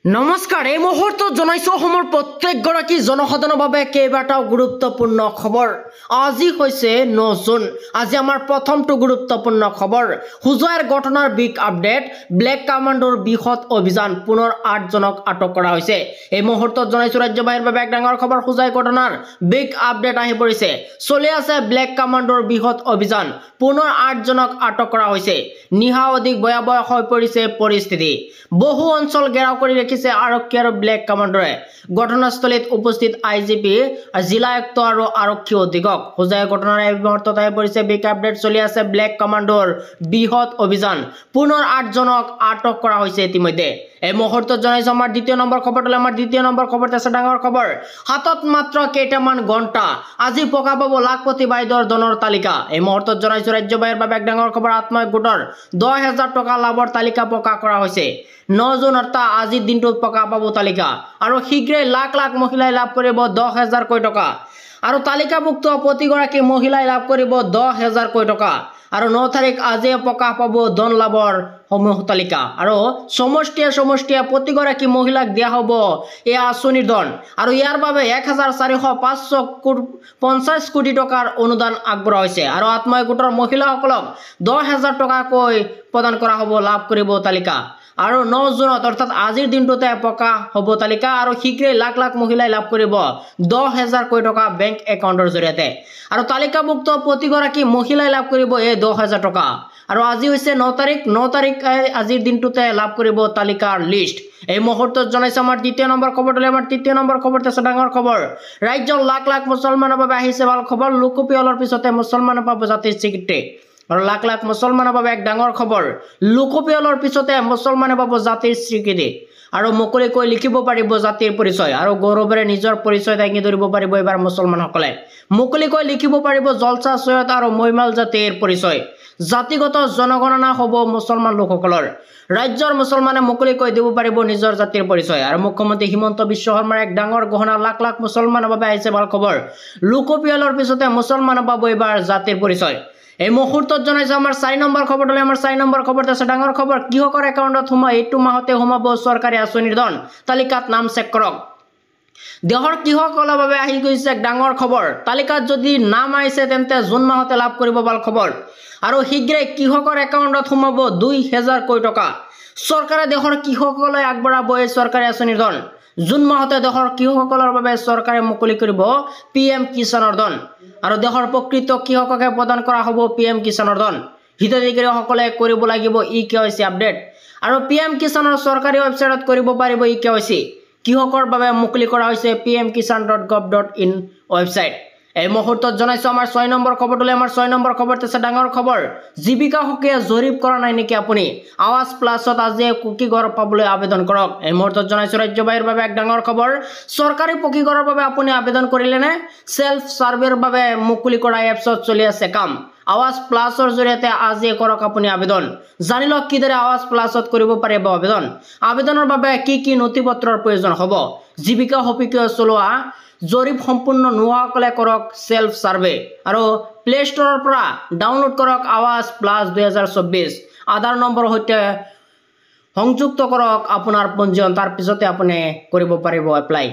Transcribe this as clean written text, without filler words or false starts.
নমস্কাৰ এই মুহূৰ্তত জনাইছো অসমৰ প্ৰত্যেকগৰাকী জনসাধাৰণৰ বাবে কেইবাটাও গুৰুত্বপূৰ্ণ খবৰ। আজি হৈছে 9 জুন। আজি আমাৰ প্ৰথমটো গুৰুত্বপূৰ্ণ খবৰ। হুজাইৰ ঘটনাৰ বিগ আপডেট। ব্লেক কামাণ্ডোৰ বৃহৎ অভিযান, পুনৰ 8 জনক আটক কৰা হৈছে। এই মুহূৰ্তত জনাইছো ৰাজ্যবাহীৰ বাবে এক ডাঙৰ খবৰ। হুজাই ঘটনাৰ বিগ আপডেট আহি পৰিছে। চলি আছে ব্লেক কামাণ্ডোৰ বৃহৎ অভিযান, পুনৰ 8 জনক আটক কৰা হৈছে। নিহা অধিক ভয়াবহ হৈ পৰিছে পৰিস্থিতি। বহু অঞ্চল ঘেৰাও কৰি ৰাখিছে আৰক্ষী আৰু ব্লেক কামাণ্ডোৰে। ঘটনাস্থলীত উপস্থিত আইজিপি, জিলা আয়ুক্ত আৰু আৰক্ষী অধীক্ষক। হুজাই ঘটনাৰ এই মুহূৰ্তত আহি পৰিছে বিগ আপডেট। চলি আছে ব্লেক কামাণ্ডোৰ বৃহৎ অভিযান, পুনৰ 8 জনক আটক কৰা হৈছে ইতিমধ্যে। এই মুহূৰ্তত জনাইছো আমাৰ দ্বিতীয় নম্বৰ খবৰটো। আমাৰ দ্বিতীয় নম্বৰ খবৰটো আছে ডাঙৰ খবৰ। হাতত মাত্ৰ কেইটামান ঘণ্টা, আজি প্ৰকাশ পাব লাখপতি বাইদেউৰ ধনৰ তালিকা। এই মুহূৰ্তত জনাইছো ৰাজ্যবাহীৰ বাবে এক ডাঙৰ খবৰ। আত্মসহায়ক গোটৰ 10,000 টকা লাভৰ তালিকা প্ৰকাশ কৰা হৈছে। 9 জুন অৰ্থাৎ আজিৰ দিনটোত প্ৰকাশ পাব তালিকা, আৰু শীঘ্ৰেই লাখ লাখ মহিলাই লাভ কৰিব 10,000 কৈ টকা। আৰু তালিকাভুক্ত প্ৰতিগৰাকী মহিলাই লাভ কৰিব 10,000 কৈ টকা। আৰু 9 তাৰিখ আজিয়ে প্ৰকাশ পাব ধন লাভৰ সমূহ তালিকা। আৰু সমষ্টিয়ে প্ৰতিগৰাকী মহিলাক দিয়া হ'ব এই আঁচনিৰ ধন। আৰু ইয়াৰ বাবে 1,450 কোটি টকাৰ অনুদান আগবঢ়োৱা হৈছে। আৰু আত্মসহায়ক গোটৰ মহিলাসকলক 10,000 টকাকৈ প্ৰদান কৰা হ'ব, লাভ কৰিব তালিকা। আৰু 9 জুনত অৰ্থাৎ আজিৰ দিনটোতে প্ৰকাশ হ'ব তালিকা, আৰু শীঘ্ৰেই লাখ লাখ মহিলাই লাভ কৰিব 10,000 কৈ টকা বেংক একাউণ্টৰ জৰিয়তে। আৰু তালিকাভুক্ত প্ৰতিগৰাকী মহিলাই লাভ কৰিব এই 10,000 টকা। আৰু আজি হৈছে 9 তাৰিখ। 9 তাৰিখ আজিৰ দিনটোতে লাভ কৰিব তালিকাৰ লিষ্ট। এই মুহূৰ্তত জনাইছে আমাৰ দ্বিতীয় নম্বৰ খবৰটো। আমাৰ তৃতীয় নম্বৰ খবৰটো আছে ডাঙৰ খবৰ। ৰাজ্যৰ লাখ লাখ মুছলমানৰ বাবে আহিছে ভাল খবৰ। লোকপিয়লৰ পিছতে মুছলমানৰ পাব জাতিৰ স্বীকৃতি। আৰু লাখ লাখ মুছলমানৰ বাবে এক ডাঙৰ খবৰ। লোকপিয়লৰ পিছতে মুছলমানে পাব জাতিৰ স্বীকৃতি। আৰু মুকলিকৈ লিখিব পাৰিব জাতিৰ পৰিচয়, আৰু গৌৰৱেৰে নিজৰ পৰিচয় দাঙি ধৰিব পাৰিব এইবাৰ মুছলমানসকলে। মুকলিকৈ লিখিব পাৰিব জলসা চৈয়দ আৰু মৈমাল জাতিৰ পৰিচয়। জাতিগত জনগণনা হ'ব মুছলমান লোকসকলৰ। ৰাজ্যৰ মুছলমানে মুকলিকৈ দিব পাৰিব নিজৰ জাতিৰ পৰিচয়। আৰু মুখ্যমন্ত্ৰী হিমন্ত বিশ্ব শৰ্মাৰ এক ডাঙৰ ঘোষণা। লাখ লাখ মুছলমানৰ বাবে আহিছে ভাল খবৰ। লোকপিয়লৰ পিছতে মুছলমান পাব এইবাৰ জাতিৰ পৰিচয়। এই মুহূৰ্তত জনাইছো আমাৰ 4 নম্বৰ খবৰটো। আমাৰ 4 নম্বৰ খবৰটো আছে ডাঙৰ খবৰ। কৃষকৰ একাউণ্টত এইটো মাহতে সোমাব চৰকাৰী আঁচনিৰ ধন, তালিকাত নাম চেক কৰক। দেশৰ কৃষকসকলৰ বাবে আহি গৈছে এক ডাঙৰ খবৰ। তালিকাত যদি নাম আহিছে তেন্তে জুন মাহতে লাভ কৰিব ভাল খবৰ। আৰু শীঘ্ৰেই কৃষকৰ একাউণ্টত সোমাব 2,000 কৈ টকা। চৰকাৰে দেশৰ কৃষকসকলে আগবঢ়াব এই চৰকাৰী আঁচনিৰ ধন। জুন মাহতে দেশৰ কৃষকসকলৰ বাবে চৰকাৰে মুকলি কৰিব PM কিষাণৰ ধন। আৰু দেশৰ প্ৰকৃত কৃষককে প্ৰদান কৰা হ'ব PM কিষাণৰ ধন। হিতাধিকাৰীসকলে কৰিব লাগিব eKYC আপডেট। আৰু PM কিষাণৰ চৰকাৰী ৱেবছাইটত কৰিব পাৰিব eKYC। কৃষকৰ বাবে মুকলি কৰা হৈছে pmkisan.gov.in ৱেবছাইট। এই মুহূৰ্তত জনাইছো আমাৰ 6 নম্বৰ খবৰটো। আমাৰ 6 নম্বৰ খবৰটো আছে ডাঙৰ খবৰ। জীৱিকা সখীয়ে জৰীপ কৰা নাই নেকি আপুনি? আৱাজ প্লাছত আজি পকীঘৰ পাবলৈ আবেদন কৰক। এই মুহূৰ্তত জনাইছো ৰাজ্যবাহীৰ বাবে এক ডাঙৰ খবৰ। চৰকাৰী পকীঘৰৰ বাবে আপুনি আবেদন কৰিলেনে? সেল্ফ সাৰ্ভেৰ বাবে মুকলি কৰা এপছত চলি আছে কাম। আৱাজ প্লাছৰ জৰিয়তে আজি কৰক আপুনি আবেদন। জানি লওক কিদৰে আৱাজ প্লাছত কৰিব পাৰিব আবেদন। আবেদনৰ বাবে কি কি নথিপত্ৰৰ প্ৰয়োজন হ'ব? জীৱিকা সখীয়ে চলোৱা জৰীপ সম্পূৰ্ণ নোহোৱাসকলে কৰক সেল্ফ সাৰ্ভে। আৰু প্লে ষ্টৰৰ পৰা ডাউনলোড কৰক আৱাজ প্লাছ 2024। আধাৰ নম্বৰৰ সৈতে সংযুক্ত কৰক আপোনাৰ পঞ্জীয়ন, তাৰ পিছতে আপুনি কৰিব পাৰিব এপ্লাই।